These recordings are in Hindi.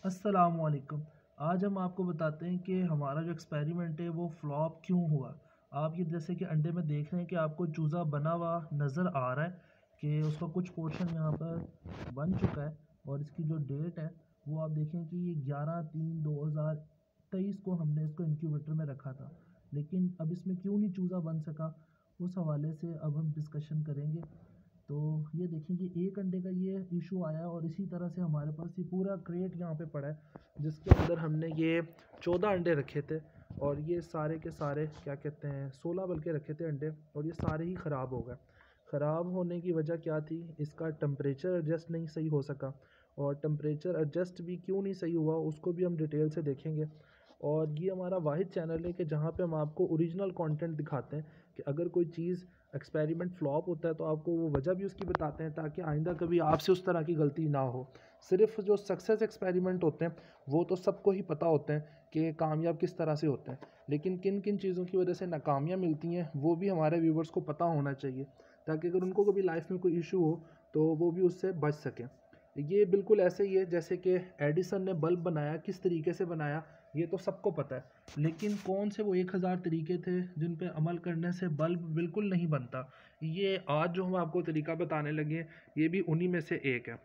अस्सलामुअलैकुम। आज हम आपको बताते हैं कि हमारा जो एक्सपेरिमेंट है वो फ्लॉप क्यों हुआ। आप ये जैसे कि अंडे में देख रहे हैं कि आपको चूज़ा बना हुआ नज़र आ रहा है कि उसका कुछ पोर्शन यहाँ पर बन चुका है और इसकी जो डेट है वो आप देखें कि ये 11/3/2023 को हमने इसको इंक्यूबेटर में रखा था। लेकिन अब इसमें क्यों नहीं चूज़ा बन सका, उस हवाले से अब हम डिस्कशन करेंगे। तो ये देखें कि एक अंडे का ये इशू आया और इसी तरह से हमारे पास ये पूरा क्रेट यहाँ पे पड़ा है जिसके अंदर हमने ये 14 अंडे रखे थे और ये सारे के सारे क्या कहते हैं 16 बल्कि रखे थे अंडे और ये सारे ही ख़राब हो गए। ख़राब होने की वजह क्या थी, इसका टेम्परेचर एडजस्ट नहीं सही हो सका और टेम्परेचर एडजस्ट भी क्यों नहीं सही हुआ उसको भी हम डिटेल से देखेंगे। और ये हमारा वाहिद चैनल है कि जहाँ पे हम आपको ओरिजिनल कंटेंट दिखाते हैं कि अगर कोई चीज़ एक्सपेरिमेंट फ्लॉप होता है तो आपको वो वजह भी उसकी बताते हैं ताकि आइंदा कभी आपसे उस तरह की गलती ना हो। सिर्फ जो सक्सेस एक्सपेरिमेंट होते हैं वो तो सबको ही पता होते हैं कि कामयाब किस तरह से होते हैं, लेकिन किन किन चीज़ों की वजह से नाकामियाँ मिलती हैं वो भी हमारे व्यूवर्स को पता होना चाहिए ताकि अगर उनको कभी लाइफ में कोई इशू हो तो वो भी उससे बच सकें। ये बिल्कुल ऐसे ही है जैसे कि एडिसन ने बल्ब बनाया, किस तरीके से बनाया ये तो सबको पता है, लेकिन कौन से वो 1000 तरीके थे जिन पे अमल करने से बल्ब बिल्कुल नहीं बनता। ये आज जो हम आपको तरीका बताने लगे हैं ये भी उन्हीं में से एक है।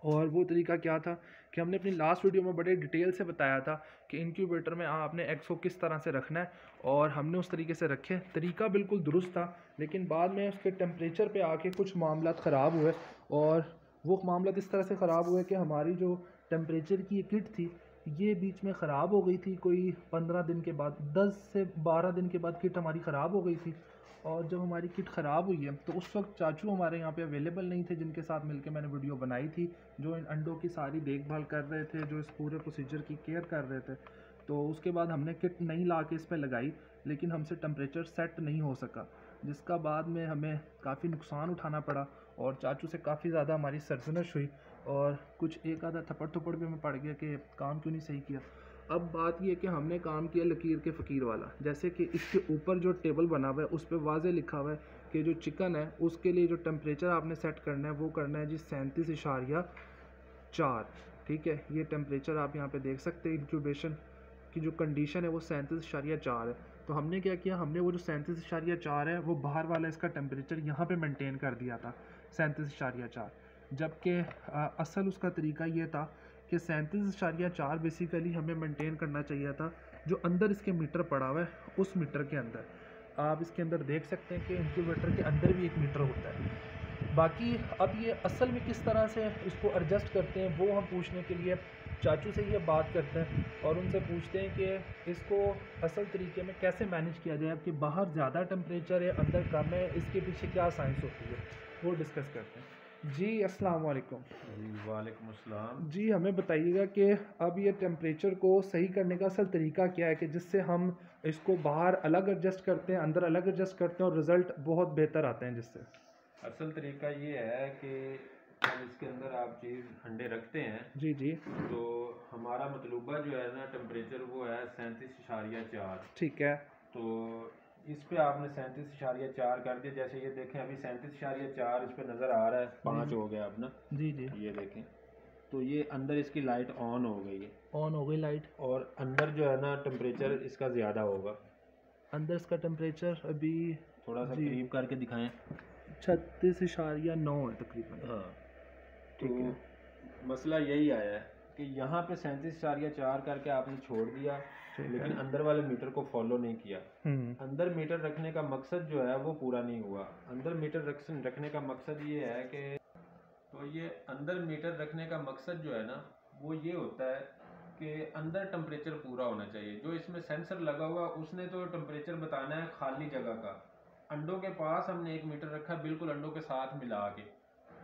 और वो तरीका क्या था कि हमने अपनी लास्ट वीडियो में बड़े डिटेल से बताया था कि इंक्यूबेटर में आपने एग्स को किस तरह से रखना है और हमने उस तरीके से रखे। तरीका बिल्कुल दुरुस्त था, लेकिन बाद में उसके टेम्परेचर पे आके कुछ मामला ख़राब हुए और वो मामला इस तरह से ख़राब हुए कि हमारी जो टेम्परेचर की ये किट थी ये बीच में ख़राब हो गई थी। कोई 15 दिन के बाद, 10 से 12 दिन के बाद किट हमारी ख़राब हो गई थी। और जब हमारी किट ख़राब हुई है तो उस वक्त चाचू हमारे यहाँ पे अवेलेबल नहीं थे जिनके साथ मिलकर मैंने वीडियो बनाई थी, जो इन अंडों की सारी देखभाल कर रहे थे, जो इस पूरे प्रोसीजर की केयर कर रहे थे। तो उसके बाद हमने किट नहीं ला के इस पर लगाई, लेकिन हमसे टेम्परेचर सेट नहीं हो सका, जिसका बाद में हमें काफ़ी नुकसान उठाना पड़ा और चाचू से काफ़ी ज़्यादा हमारी सरजनश हुई और कुछ एक आधा थप्पड़ थप्पड़ भी हमें पड़ गया कि काम क्यों नहीं सही किया। अब बात यह है कि हमने काम किया लकीर के फ़कीर वाला। जैसे कि इसके ऊपर जो टेबल बना हुआ है उस पर वाज़े लिखा हुआ है कि जो चिकन है उसके लिए जो टेम्परेचर आपने सेट करना है वो करना है जी 37.4। ठीक है, ये टेम्परेचर आप यहाँ पे देख सकते हैं। इंक्यूबेशन की जो कंडीशन है वो 37.4 है। तो हमने क्या किया, हमने वो जो 37.4 है वो बाहर वाला इसका टेम्परेचर यहाँ पे मेंटेन कर दिया था 37.4, जबकि असल उसका तरीका ये था कि 37.4 बेसिकली हमें मेंटेन करना चाहिए था जो अंदर इसके मीटर पड़ा हुआ है उस मीटर के अंदर। आप इसके अंदर देख सकते हैं कि इंक्यूबेटर के अंदर भी एक मीटर होता है। बाकी अब ये असल में किस तरह से इसको एडजस्ट करते हैं वो हम पूछने के लिए चाचू से ये बात करते हैं और उनसे पूछते हैं कि इसको असल तरीके में कैसे मैनेज किया जाए। कि बाहर ज़्यादा टेम्परेचर है अंदर कम है, इसके पीछे क्या साइंस होती है वो डिस्कस करते हैं। जी अस्सलाम वालेकुम। जी वालेकुम अस्सलाम। जी हमें बताइएगा कि अब ये टेम्परेचर को सही करने का असल तरीका क्या है कि जिससे हम इसको बाहर अलग एडजस्ट करते हैं, अंदर अलग एडजस्ट करते हैं और रिज़ल्ट बहुत बेहतर आते हैं जिससे। असल तरीका ये है कि जब इसके अंदर आप चीज़ अंडे रखते हैं जी जी। तो हमारा मतलूबा जो है ना टेम्परेचर वो है 37.4। ठीक है। तो इस पे आपने 37.4 कर दिया। जैसे ये देखें अभी 37.4 इस पे नज़र आ रहा है, जी 5 जी। हो गया अपना। जी जी। ये देखें तो ये अंदर इसकी लाइट ऑन हो गई है ऑन हो गई लाइट। और अंदर जो है ना टेम्परेचर इसका ज़्यादा होगा। अंदर इसका टेम्परेचर अभी थोड़ा सा जी करीब करके दिखाएं। 36.9 है तकरीबन। हाँ, तो ठीक है। मसला यही आया है कि यहाँ पे 37.4 करके आपने छोड़ दिया, ठीक है। लेकिन अंदर वाले मीटर को फॉलो नहीं किया। हम्म। अंदर मीटर रखने का मकसद जो है वो पूरा नहीं हुआ। अंदर मीटर रखने का मकसद ये है कि तो ये अंदर मीटर रखने का मकसद जो है ना वो ये होता है कि अंदर टेम्परेचर पूरा होना चाहिए। जो इसमें सेंसर लगा हुआ उसने तो टेम्परेचर बताना है खाली जगह का। अंडों के पास हमने एक मीटर रखा बिल्कुल अंडों के साथ मिला के,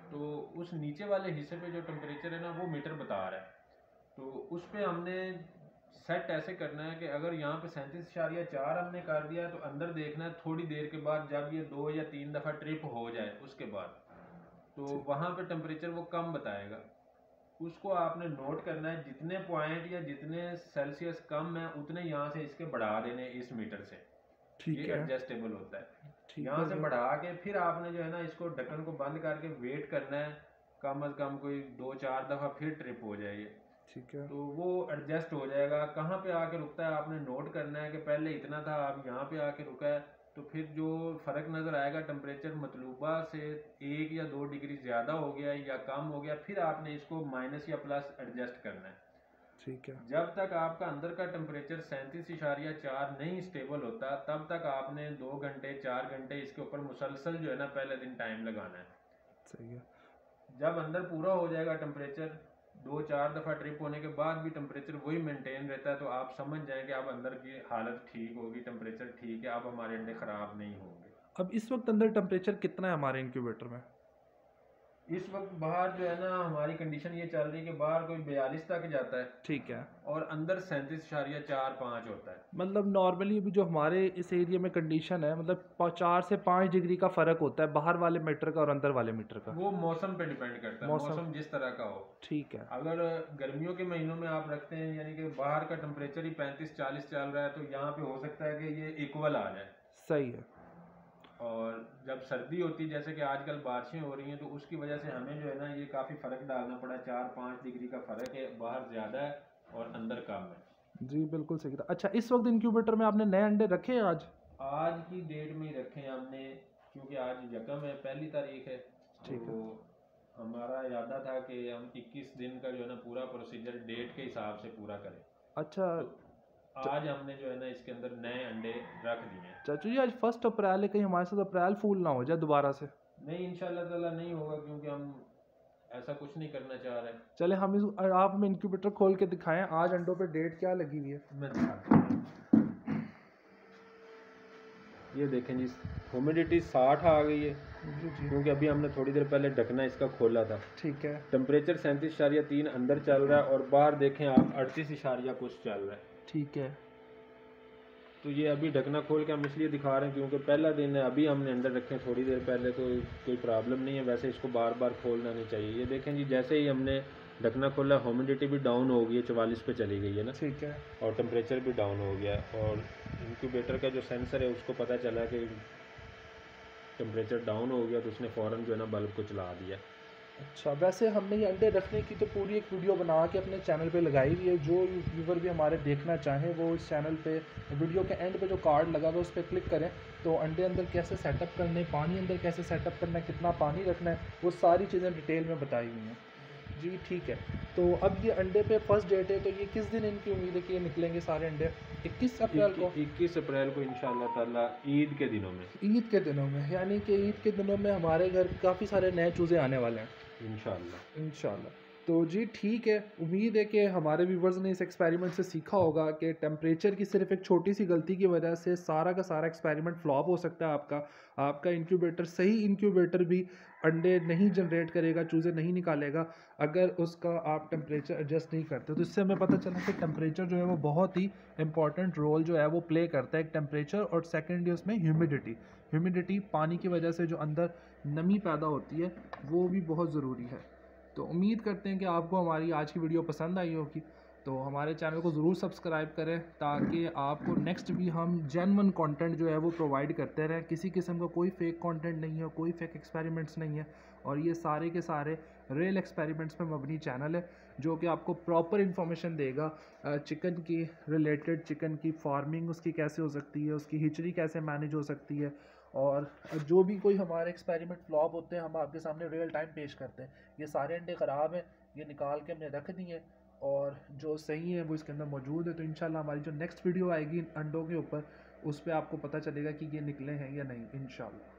तो उस नीचे वाले हिस्से पे जो टेम्परेचर है ना वो मीटर बता रहा है। तो उस पर हमने सेट ऐसे करना है कि अगर यहाँ पे 37.4 हमने कर दिया है तो अंदर देखना है थोड़ी देर के बाद जब ये 2 या 3 दफ़ा ट्रिप हो जाए उसके बाद तो वहाँ पे टेम्परेचर वो कम बताएगा। उसको आपने नोट करना है, जितने पॉइंट या जितने सेल्सियस कम है उतने यहाँ से इसके बढ़ा देने इस मीटर से। ये ठीक है। एडजस्टेबल होता है। ठीक यहाँ हो से गया। बढ़ा के फिर आपने जो है ना इसको ढक्कन को बंद करके वेट करना है कम अज़ कम कोई 2-4 दफ़ा फिर ट्रिप हो जाएगी। ठीक है। तो वो एडजस्ट हो जाएगा। कहाँ पे आके रुकता है आपने नोट करना है कि पहले इतना था अब यहाँ पे आके रुका है, तो फिर जो फ़र्क नज़र आएगा टेम्परेचर मतलूबा से 1 या 2 डिग्री ज़्यादा हो गया या कम हो गया, फिर आपने इसको माइनस या प्लस एडजस्ट करना है। ठीक है। जब तक आपका अंदर का टेम्परेचर 37.4 नहीं स्टेबल होता तब तक आपने 2 घंटे 4 घंटे इसके ऊपर मुसलसल जो है ना पहले दिन टाइम लगाना है। सही है। जब अंदर पूरा हो जाएगा टेम्परेचर, 2-4 दफ़ा ट्रिप होने के बाद भी टेम्परेचर वही मेंटेन रहता है, तो आप समझ जाएं कि अब अंदर की हालत ठीक होगी, टेम्परेचर ठीक है, अब हमारे अंडे ख़राब नहीं होंगे। अब इस वक्त अंदर टेम्परेचर कितना है हमारे इंक्यूबेटर में? इस वक्त बाहर जो है ना हमारी कंडीशन ये चल रही है कि बाहर कोई 42 तक जाता है। ठीक है। और अंदर 37.45 होता है। मतलब नॉर्मली अभी जो हमारे इस एरिया में कंडीशन है, मतलब 4 से 5 डिग्री का फ़र्क होता है बाहर वाले मीटर का और अंदर वाले मीटर का। वो मौसम पे डिपेंड करता है, मौसम जिस तरह का हो। ठीक है। अगर गर्मियों के महीनों में आप रखते हैं यानी कि बाहर का टेम्परेचर ही 35-40 चल रहा है, तो यहाँ पे हो सकता है कि ये इक्वल आ जाए। सही है। और जब सर्दी होती है जैसे कि आजकल बारिशें हो रही हैं, तो उसकी वजह से हमें जो है ना ये काफ़ी फ़र्क डालना पड़ा। 4-5 डिग्री का फ़र्क है, बाहर ज़्यादा है और अंदर कम है। जी बिल्कुल सही था। अच्छा, इस वक्त इंक्यूबेटर में आपने नए अंडे रखे हैं आज की डेट में ही रखे हैं हमने, क्योंकि आज यकम है, 1 तारीख है। ठीक है। तो हमारा इरादा था कि हम 21 दिन का जो है ना पूरा प्रोसीजर डेट के हिसाब से पूरा करें। अच्छा। तो आज हमने जो है ना इसके अंदर नए अंडे रख दिए हैं। चाचू जी, आज 1 अप्रैल है, कहीं हमारे साथ अप्रैल फूल ना हो जाए दोबारा से? नहीं, इंशाल्लाह ताला नहीं होगा, क्योंकि हम ऐसा कुछ नहीं करना चाह रहे। चले हम आप हमें इंक्यूबेटर खोल के दिखाएं आज अंडों पे डेट क्या लगी हुई है। मैं दिखाता हूँ। ये देखें जी, ह्यूमिडिटी 60 आ गई है, क्योंकि अभी हमने थोड़ी देर पहले ढकना इसका खोला था। ठीक है। टेम्परेचर 37.3 अंदर चल रहा है और बाहर देखें आप 38 कुछ चल रहा है। ठीक है। तो ये अभी ढकना खोल के हम इसलिए दिखा रहे हैं क्योंकि पहला दिन है, अभी हमने अंदर रखे हैं थोड़ी देर पहले, तो कोई प्रॉब्लम नहीं है। वैसे इसको बार बार खोलना नहीं चाहिए। ये देखें जी, जैसे ही हमने ढकना खोला ह्यूमिडिटी भी डाउन हो गई है, 44 पे चली गई है ना। ठीक है। और टेम्परेचर भी डाउन हो गया है, और इंक्यूबेटर का जो सेंसर है उसको पता चला कि टेम्परेचर डाउन हो गया, तो उसने फ़ौरन जो है ना बल्ब को चला दिया। अच्छा, वैसे हमने ये अंडे रखने की तो पूरी एक वीडियो बना के अपने चैनल पे लगाई हुई है। जो व्यूवर भी हमारे देखना चाहें वो इस चैनल पे वीडियो के एंड पे जो कार्ड लगा हुआ है उस पर क्लिक करें, तो अंडे अंदर कैसे सेटअप करने, पानी अंदर कैसे सेटअप करना है, कितना पानी रखना है, वो सारी चीज़ें डिटेल में बताई हुई हैं। जी ठीक है। तो अब ये अंडे पे फर्स्ट डेट है, तो ये किस दिन इनकी उम्मीद है कि ये निकलेंगे सारे अंडे? 21 अप्रैल को। 21 अप्रैल को इंशाल्लाह ताला, ईद के दिनों में। ईद के दिनों में, यानी कि ईद के दिनों में हमारे घर काफ़ी सारे नए चूज़े आने वाले हैं इंशाल्लाह। तो जी ठीक है, उम्मीद है कि हमारे व्यूवर्स ने इस एक्सपेरिमेंट से सीखा होगा कि टेम्परेचर की सिर्फ एक छोटी सी गलती की वजह से सारा का सारा एक्सपेरिमेंट फ्लॉप हो सकता है। आपका इंक्यूबेटर, सही इंक्यूबेटर भी अंडे नहीं जनरेट करेगा, चूज़े नहीं निकालेगा अगर उसका आप टेम्परेचर एडजस्ट नहीं करते। तो इससे हमें पता चला कि टेम्परेचर जो है वो बहुत ही इंपॉर्टेंट रोल जो है वो प्ले करता है, एक टेम्परेचर, और सेकेंडली उसमें ह्यूमिडिटी पानी की वजह से जो अंदर नमी पैदा होती है वो भी बहुत ज़रूरी है। तो उम्मीद करते हैं कि आपको हमारी आज की वीडियो पसंद आई होगी। तो हमारे चैनल को ज़रूर सब्सक्राइब करें ताकि आपको नेक्स्ट भी हम जेन्युइन कंटेंट जो है वो प्रोवाइड करते रहें। किसी किस्म का कोई फेक कंटेंट नहीं है, कोई फेक एक्सपेरिमेंट्स नहीं है, और ये सारे के सारे रियल एक्सपेरिमेंट्स पे मबनी चैनल है जो कि आपको प्रॉपर इन्फॉर्मेशन देगा चिकन की रिलेटेड, चिकन की फार्मिंग उसकी कैसे हो सकती है, उसकी हिचरी कैसे मैनेज हो सकती है, और जो भी कोई हमारे एक्सपेरिमेंट फ्लॉप होते हैं हम आपके सामने रियल टाइम पेश करते हैं। ये सारे अंडे ख़राब हैं, ये निकाल के हमने रख दिए, और जो सही है वो इसके अंदर मौजूद है। तो इंशाल्लाह हमारी जो नेक्स्ट वीडियो आएगी अंडों के ऊपर, उस पर आपको पता चलेगा कि ये निकले हैं या नहीं इंशाल्लाह।